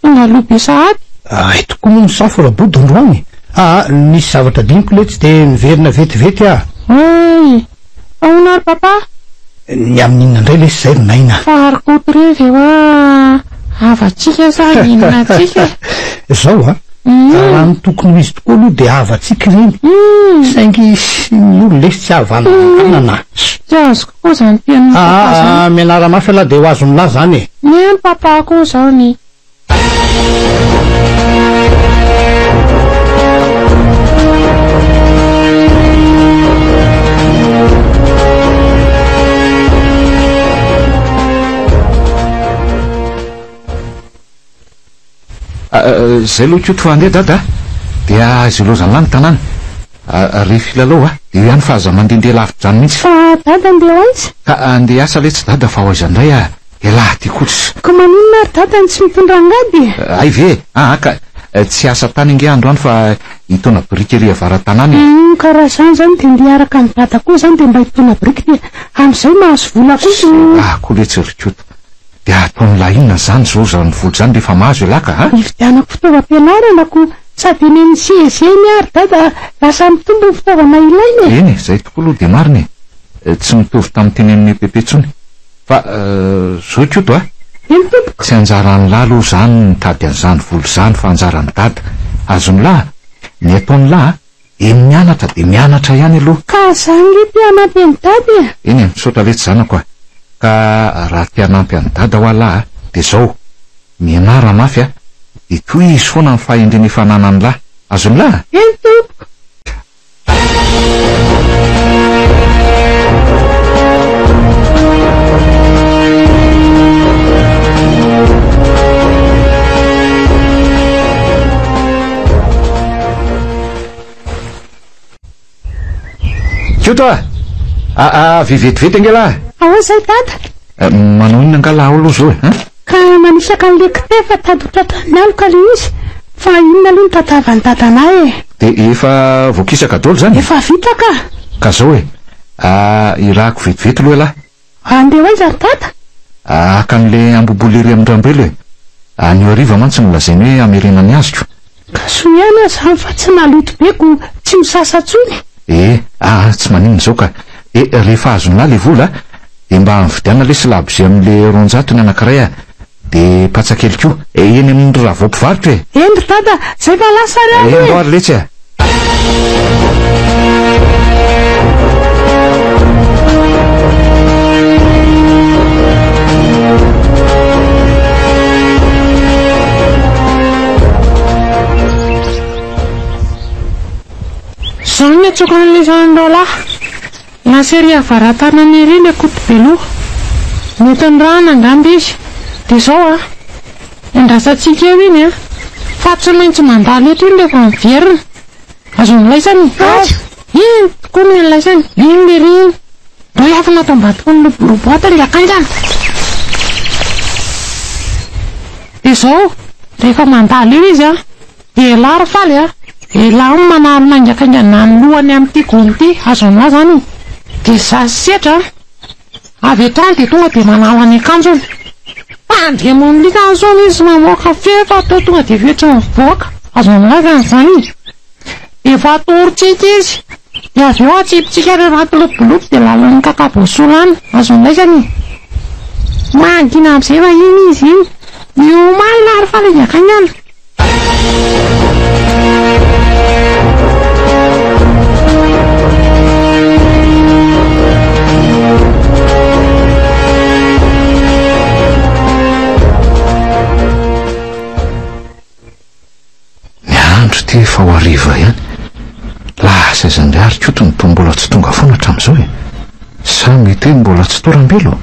tonga aloha be sahady ay tokoa moa ny safo rabody androany nisy zavatra diniko le tsy de miverina vetivety ay ahoana ry papa ny amin'inona indray lesy zay rinaina fa arikoto revy eo avatsika sa inona tsika zao raha ny tokony ho izy tokoa aloha de avatsika reny saingy ny olo lesy tsy havanana tsy azoko koa zany pianina mianara mafy aloha de ho azo milahy zany e ny papa koa zao ny zay aloha koto fa andeha dada dia izy lozany lany tanàna re filalao de io ihany fa aza mandehandeha lavitra zany mihitsy fa dada andeha hoaitsy ka andeha asa le tsy dada fa ho aizandray de lahy ty kotsy ko maninona ry dada ny tsy mitondra angady ay ve ka tsy asa tany inge andro any fa hitona brikery avara-tanàna karaha zany zany de ndeha araka ny dada koa zany de mba hitona briky de am'izay mahazo vola kosa koa le tsy rikoto de ataony lahy inona zany zao zany voly zany rehefa mahazo elaka ividianako fitaovam-pianarana ko sady ny sezeny ary dada lasa mitombo ny fitaovana ilaina eny zay tokoa aloha de mariny tsy mitovy tamin'ny tenen'ny pepe tsony fa zao koto a eny tompo tsy anjarany lahy aloha zany nitady an'izany volo zany fa anjarany dada azony lahy ny ataony lahy eny mianatra de mianatra ihany aloha ka zany mpianampy ny dady eny misaotra letsy zanako a ka raha tianampy any dada ho alahy de zao mianara mafy a de toy izy foana ny fahendreny efananany lahy azony lahy eny tompo koto a vevetivety angelahy ahoa zay dada manao inona angalahy aloha zao ka manisaka an'le kitefa tadotratrany alo ka le izy fa inona aloha ny tadavany dadanay de efa voakisaka daholo zany efa vita ka zao irahako vetivety aloha lahy andeha hoaiza ry dada aka an'le ambobolery amindrambrelo anio ariva mantsy nolazainy hoe amerenany azoko ka so ihany azany fa tsy naloto beko tsy misasa tsony tsy maninona zao ka rehefa azony lahy le vola de mba mividiana le silabo zay am'le 200 ny anankiray de patsakely ko eny amin'ny raha voampivarotra eny ry dada zay fa lasa ndo ary letsy zany atsokany zanandao lahy lasery avaratana ny ery le kotobeloha mety ny rana angamba izy de zao endrasantsika eo iny fa tsy maintsy mandalo eto iny le fa miverina azony laisany iny tokoa ny anlaisany iny le ry iny ndo iafina atao mbadiko ny loboata le akaindana de zao rehefa mandalo eo izy de lary faly ela manalo nangakaingana ny lohany amin'ity gony ity azona zany de za setra avy etrany de tonga de manalo any akanjony de monlika azony izy mamoaka fefa atao tonga de fetra mivoaka azonalaka zany de fa atoritsika izy de avy eo atsipitsika re raty lopolopo de lalan'ny kakabosolany azonlaizany mangina am'zay fa iny izy iny io malina ary fa le nyakaingana ty fa ho ariva ihany lasa zandray ary koto ny to mbola tsy tonga foana hatram'izao sa mety hoe mbola tsy torambelo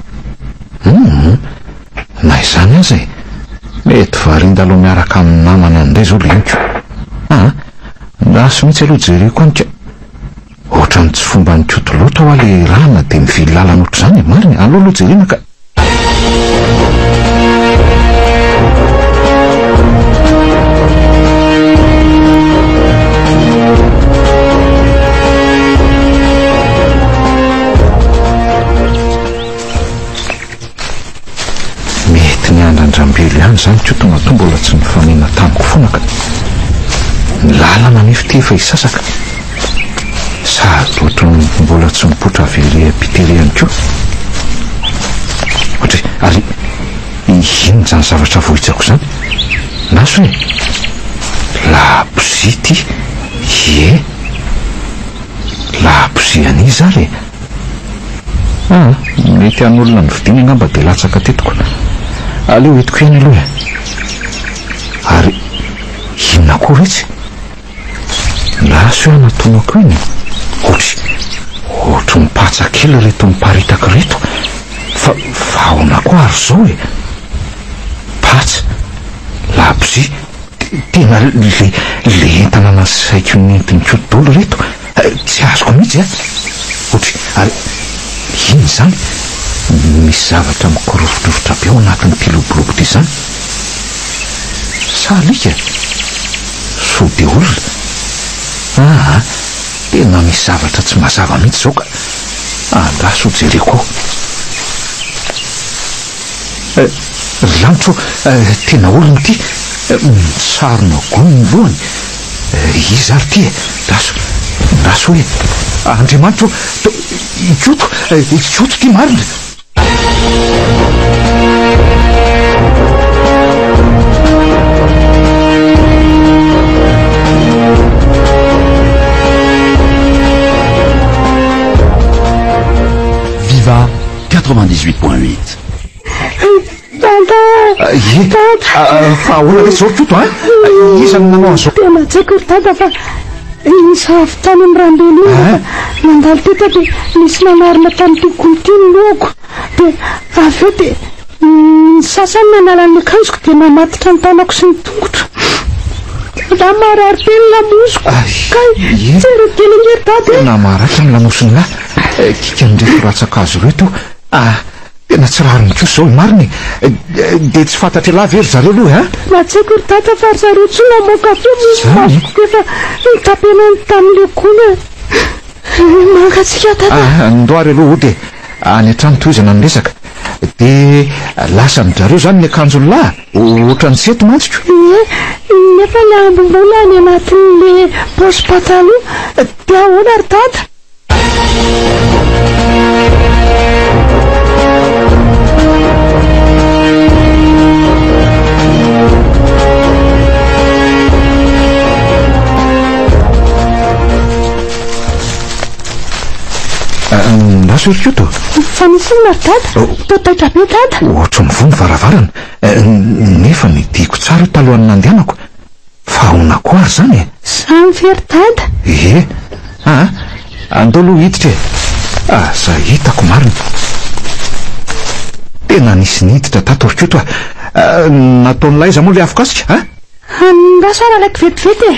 na izany azy mety varindaloha miaraka amin'ny namany an'indray zao le inko ndaso mihitsy aloha jereko anyka ohatrany tsy fomba ny koto loatra ho ale rana de mivily lalana oatra zany mariny aloaloha jerena ka Andrambelo ihany zany ko tonga to mbola tsy mifanena tamiko foana ka ny lalana nefy fa isasaka sady ohatra mbola tsy mipotra avele pitery ihany ko ohatra ary ino zany zavatra vohitsako zany naso hoe labozi ty labozi aniza ary mety an'olona ny vidiny angamba de latsaka tetiko aleo etiko ihany aloha ary inona koa retsy laso ihany atonako iny ohatra mipatsakely reto miparitaka reto fa ahona koa ary zao patsa labozi tena le entana nasaiko nentiny kodolo reto tsy azoko mihitsy ohatra ary iny zany misy zavatra mikorofotrofotra be ao anatin'ny pilobolobo ty zany sa alika so de olona tena misy zavatra tsy mazava mihitsy zao ka andaso jereko ry lanitro tena olona ty misarona gony lohany izy ary ty raso hoe Andriamanitra ikoto ty marina. Viva 98.8. Fa ahoana le zao koto isany nanao an'izao. Tena tsaiko dada fa isavitany amin'ny rambelina mandalo teta dia misy nanarina tamin'ity goty ny loko dia avy eo dia sasany nanalan'ny akanjoko dia namatitra ny tanako sy ny tongotra da marary teny lamosiko kay tsara kelingery dada na maratra ny lamosiny lahy kika ndraiky ratsakazo reto tena tsy rariny koa zao mariny dia tsy fantatry lahy very zareo aloha na tsaiko ry dada fa ry zareo tsy namoaka fotsy masoko efa nitapenany tamin'le konya mangatsika dada ndoary aloha ody any an-trano toizana ny resaka dia lasa ny zareo zany ny akanjony lahy ohatrany seto mantsiko nefa ny ambombola any anatin'le posy pataloha dia ahoana ry dada Ndaso ry koto fa misy ina ry dada totaitra be dada ohatra mivony varavarana nefa ny diako tsara talohan'ny nandehanako fa ahona koa ary zany samy very dada andao aloha hiditra za hitako marina tena nisy niditra tato ry koto nataon'ilay iza moa le afokasika andaso ara laiky vetivety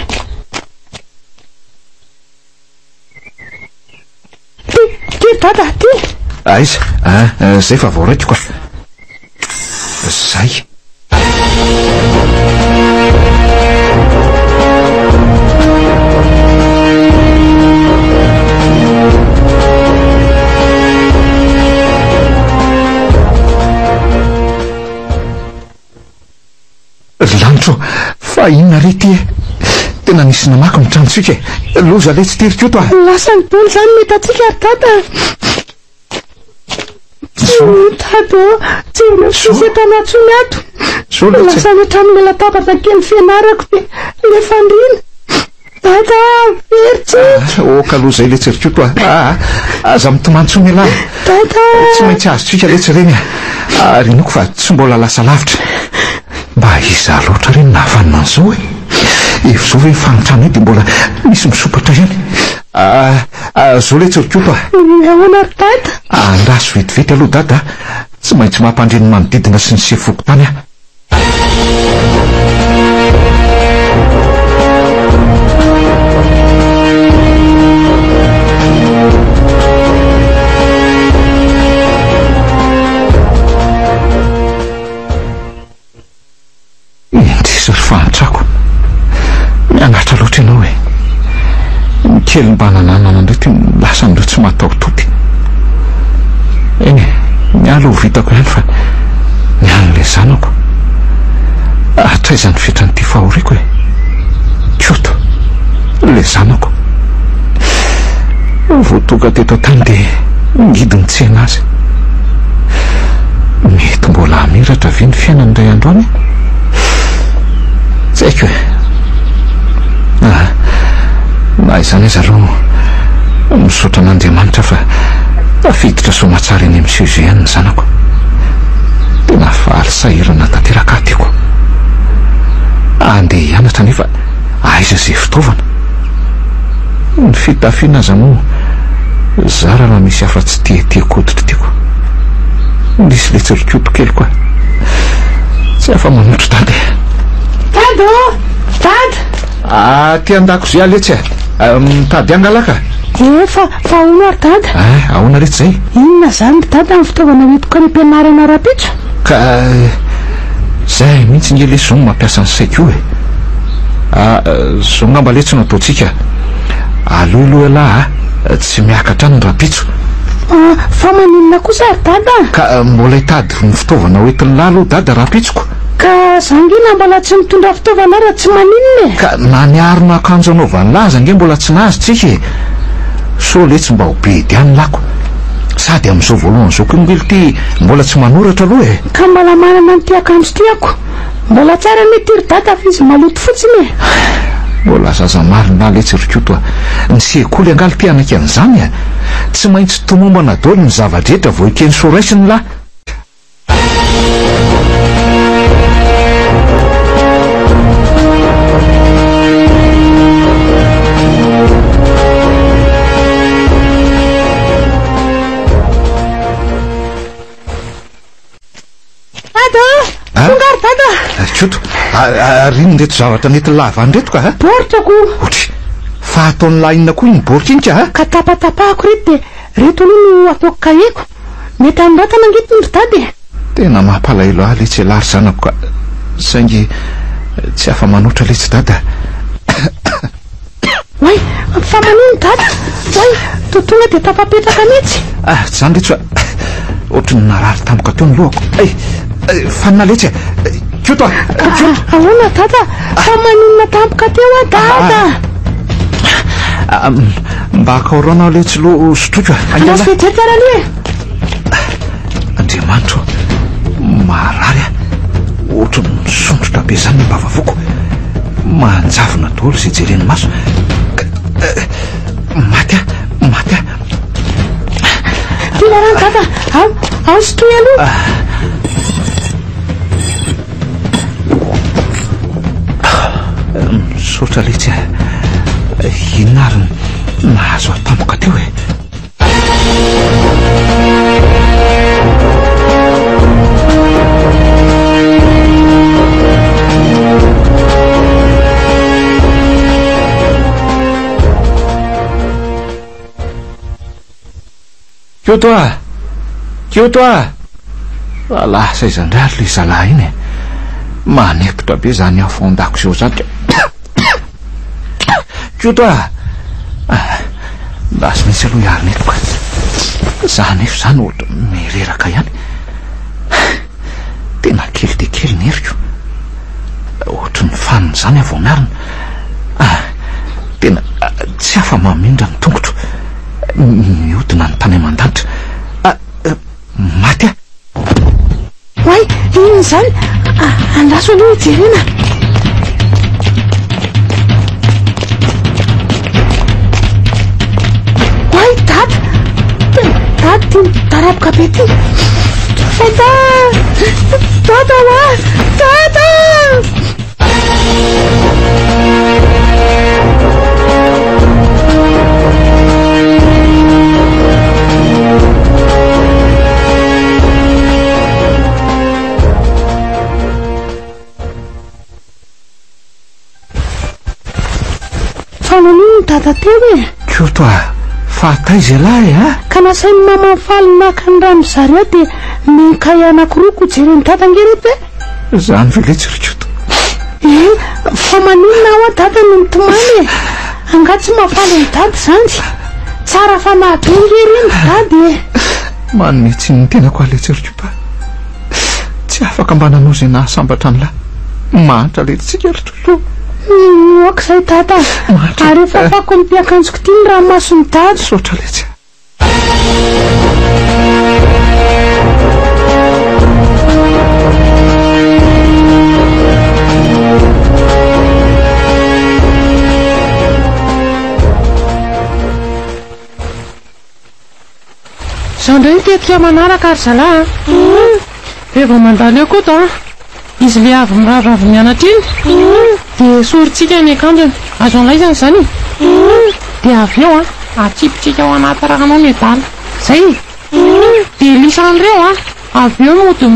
ty dada ty aiza zay fa vao raiko koa zay lanitro fa inona re ty tena nisy namako ny tranontsika loza le tsy tery koto lasa ny bolo zany mety atsika ry dada dada tsy fisetanatsony ato lasa netra amin'le latabatra kely fianarako dia le fandrina dada veritsy oka aloha zay le tsy ry koto aza mitomantsony alahy dada tsy maintsy azotsika le tsy reny ary noko fa tsy mbola lasa lavitra mba iza loatra reny nahavanina an'izao zao hoe fanotrana e dia mbola misy misopatra ihany zao le tsy ry koto ahoana ry dada andraso vetivety aloha dada tsy maintsy mampandreny manodidina sy ny sefoko tany indrisy ry fantrako miangatra loatra ianao mikely mba nananana indray ty lasa ndreo tsy mataototy eny miala ho vitako ihany fa mian'le zanako atraizany fetranyity fahoriako koto le zanako voatoka teto tany dia ngidiny tsena azy mety mbola hamiratra ve ny fiainany iray androany tsy haiko na izany zareo misaotra an'Andriamanitra fa tafiditra somatsara eny amin'ny sujet ihany ny zanako tena faly sahirana tanteraka atyako andeha hianatra nefa aiza izay fitaovana ny fitafiana aza moa zara raha misy hafa tsy tiatiakoditra tiako nisy le tsirikoto kely koa tsy afa manotro dady dada ty an-dakozia letsy mitady angalaka fa ahoana ry dada ahoana rehetra zay inona zany ry dada amin'ny fitaovana hoentiko any am-pianarana rapitso ka zay mihitsy ny ele zao mampiasa ny saiko zao ngamba le tsy nataotsika aloaloha lahy tsy miakatra ny rapitso fa maninona kosa ry dada ka mbola hitady ny fitaovana hoentin'ny lahy aloha dada rapitsoko ka zangina mbola tsy mitondra fitaovana raha tsy maninona ka na niarona akanjo anaovany laza nge mbola tsy nazy tsika so le tsy mba ho be diany lako sady amin'izao voalohany zao kombily ty mbola tsy manoratra aloha ka mbola manana ny ty akanjo tiako mbola tsara mety ry dada fa izy maloto fotsiny mbola zaza marina le tsirikoto ny sekoly angaly mpianaka an'izany tsy maintsy tomombana daholo ny zavadrehetra vo ekeny soraisiny lahy koto rino nreto zavatra nety lava nreto ka bortrako otry fa ataon'ny lahinina koa ny boritra iny ka tapatapahako reto de reto aloha no ataoko kaheko mety andratana angitiny ry dady tena mampalailo ahy le tsy alary zanako ka saingy tsy afa manotra le tsy dada way fa manino dada way totonga de tapapetraka mihitsy zany reto fa ohatry ny narary tampoka teo ny lohako fa naletsy koto ahoana dada fa maninona tampoka teo dada mba akaoranao le tsy lo sotroka fetsetara aloha andriamanitro marary ohatry misondrotra be zany mba vavoko manjavona daholo zay jereny maso maty tilarano dada ao sotroy aloha misaotra letsy inona ary nahazo atampoka teo kioto alah saizandray ary le zalahy iny manekitra be zany aho fondako zao zany kioto lasy misy aloha iary neto ka zany efa zany ohatra mireraka ihany tena kely de kely neriko ohatra ny faniny zany avao miarina tena tsy afa mamindra ny tongotro miodina ny tany aman-danitra maty way iny zany andaso aloha ijerena way dada ty taraboka be ty dada wa dada fanoniny dada teo kioto fa taizy lahy ka nasainy mama falonaka ny rano zareo de minkay anakiroa ko jereny dada ngereto zany ve le tsirikoto fa maninona ao dada no mitomany angatsy mafaly ny dady zany tsara fa nahabe ngereny dady manome tsy ny tenako ale tsirikoto tsy afaka mba nanao zay nahasambatra ny lahy mahatra le tsika ritolo oka zay dada ary efa afako ny mpiakanjoko ty ny raha masony dady sotra letsy zao ndray tetika manaraka ary zalahy reheva mandalo eo koto izy le avy miraravy mianatra iny de soritsika ny akanjony azo an'laizany zany de avy eo atsipitsika ao anaty ranao medala zay de lisan'ireo avy eo mody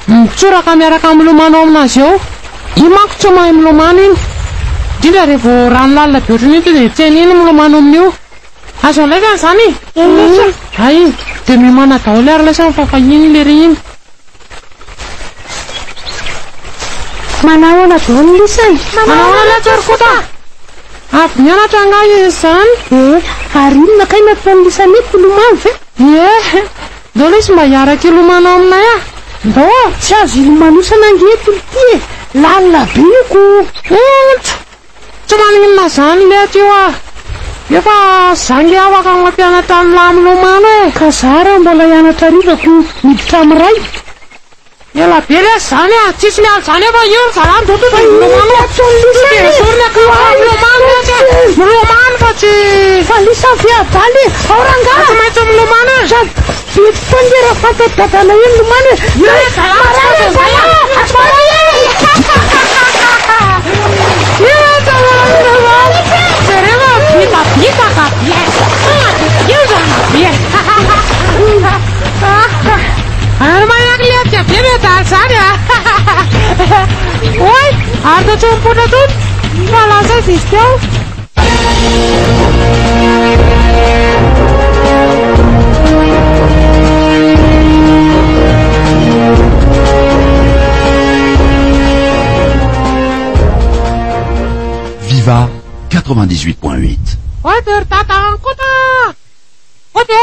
mitsoraka miaraka milomanao aminazy eo i manko tsy mahay milomano iny indrindra rehevo rano lalina be ohatrany ito de tsy hain'iny milomano amin'io azo an'laizany zany ay de mimana daholo ary lasa mifafahiny le ry iny manahoana daholo lisany manahoana latsorokota avy mianatra nga izy zany ary inona kay natao lisany eko lomano ve daholo izy mba hiaraka ilomano aminay ndao tsy azo ilomanosana angetiny ty lalina be iko tsy maninona zany le teo efa zangy afaka mampianatra ny lamilomano e ka zara mbola hianatra rivako miditra amiray ela be le zany tsisy miala zany efa io milomano fa tsy falisa viavaly aorangara maintsy milomano sady vity fangera fatadadana io milomano ary manyaky le tia be medal zany oy ary tatso mipotra toto fa lasa izy izy teo Viva 98.8. oter tatankota ote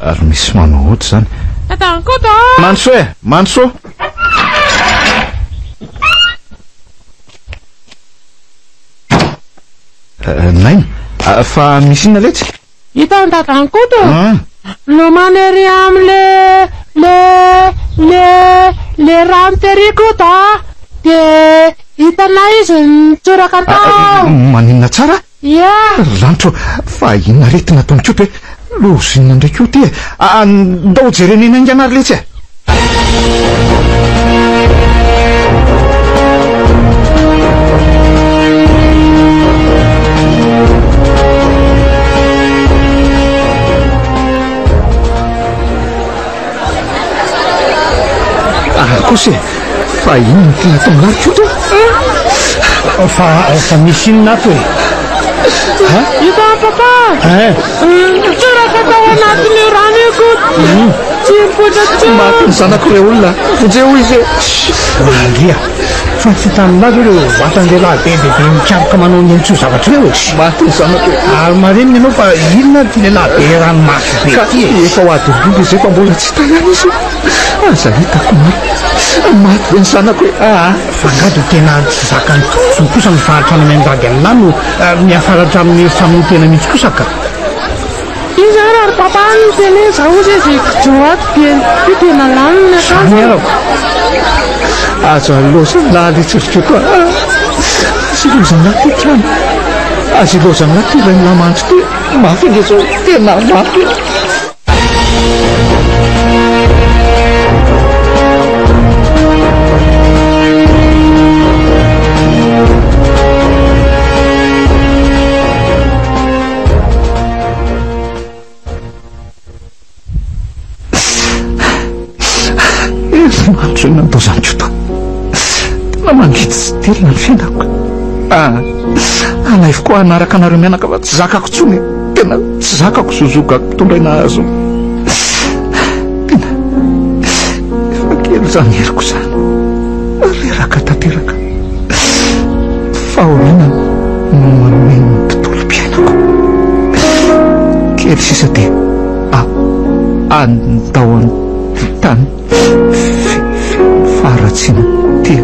ary misy manao ohatry zany tatankota manso e manso naina fa misy inona letsy hitan'ny tatankota lomano ery am'le rano terikota de hitanay izy nitsoraka tao maninona tsara ia rantro fa inona retina ataony koto hoe lozinina ndraiky io ty e ndao jerenena inganary letsy e kosy fa inona tena ataonary koto fa misy inona ato e hitan papa tsoraka tao anatin'ny rano iko tsy mipotra tsy matiny zanako re olona fojeo izy mandria fa tsy tanylazy reo vatandehilahy be de be mikaroka manao ny antso zavatra reo matiny zanako ary mareniny ianao fa inona ty lehilahy be ranomasy be ty efa ho adodoby zay fa mbola tsy tayany izy aza hitako maty be ny zanako hoe fangady tena tsy zakany totsony kosa mifaritra any mandady aminah no miafaratra amin'ny famotena mihitsy kosaka izy ary papa ny tene zaozy izy joaty be io tena laniny miarako azo aloza laletserika koa azy lozana ty trano azy lozana ty ray milamantso ty mafy le zao tena mafy mantso natao zany koto tena mangidy sy telina ny fiainako alaifo koa anaraka anareo mianaka fa tsy zakako tsony tena tsy zakako zozokako mpitondraina azo tena efa kely zany heriko zany reraka tanteraka fahoriana no manome ny tontolo mpiainako kely sisa dia andao any tany faratsina tia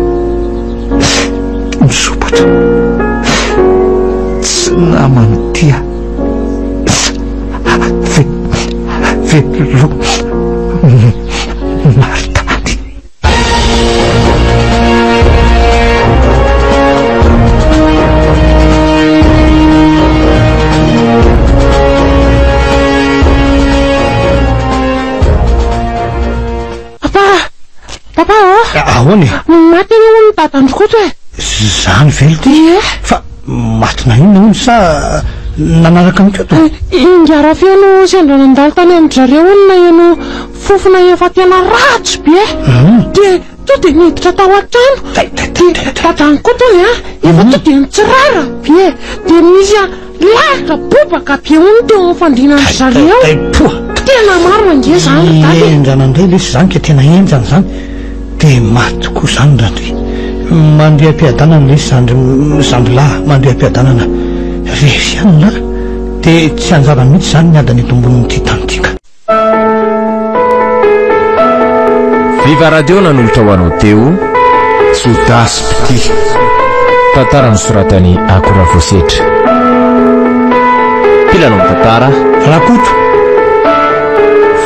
misopatra tsy namany tia velo maritany papa ahoany maty ny ony tatandrokoto e zany velo ty fa matina inona ony sa nanaraka mikoto ingara feno sendra nandalo tany amin'ny zareo olona eno fofona efa tena ratsy be de to de niditra tao an-trano tatanykoto ny efa to de nitsirara be de misy lalitra bobaka be ony teo mifandrinany zareo tena maro mange zany enjanandray lesy zany ke tena enjany zany de maty koa zany randry mandeha am-piadanana lesy zandrilahy mandeha am-piadanana rery anina de tsy anjara mihitsy zany ny adany eto ambonin'ity tanytika Viva Radio nanolotra ho anao teo Sotasy pity. Tantara nosoratany Akora Voasetra. Mpilalao amin'ny tantara Rakoto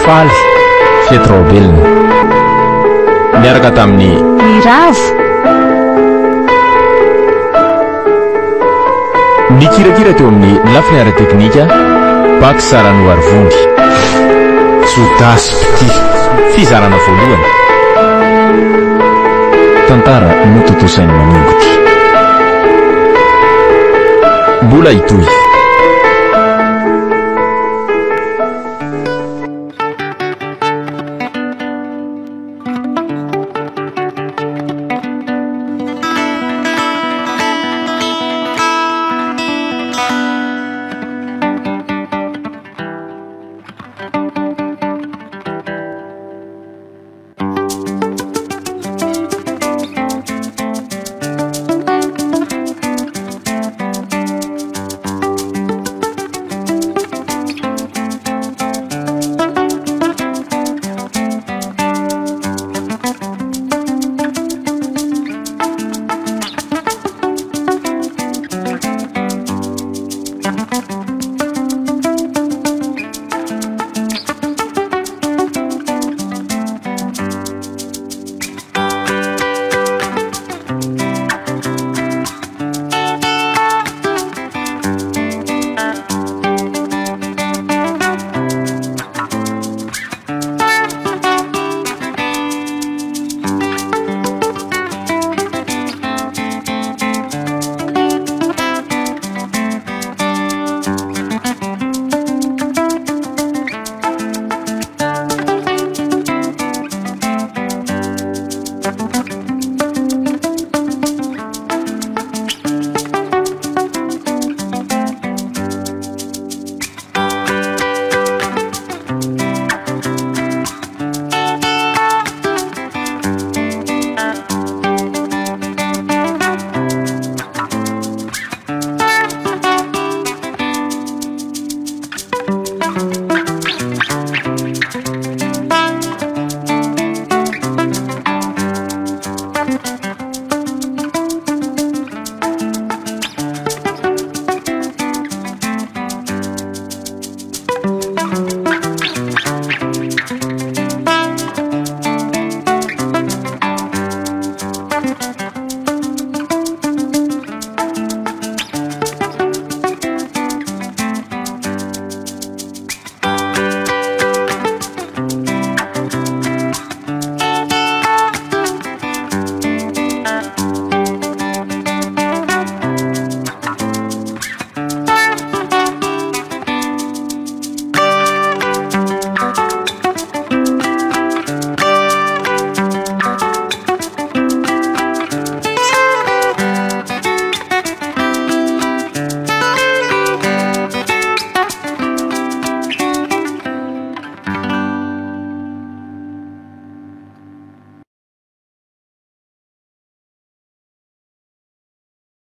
Faly Fetrobelona. Miaraka tamin'ny Miravo. Nikirakira teo amin'ny lafiny ara-teknika Paksara no Arivongy. Sotasy pity. Fizarana voalohany. Tantara notontosainy manongotra. Mbola itoy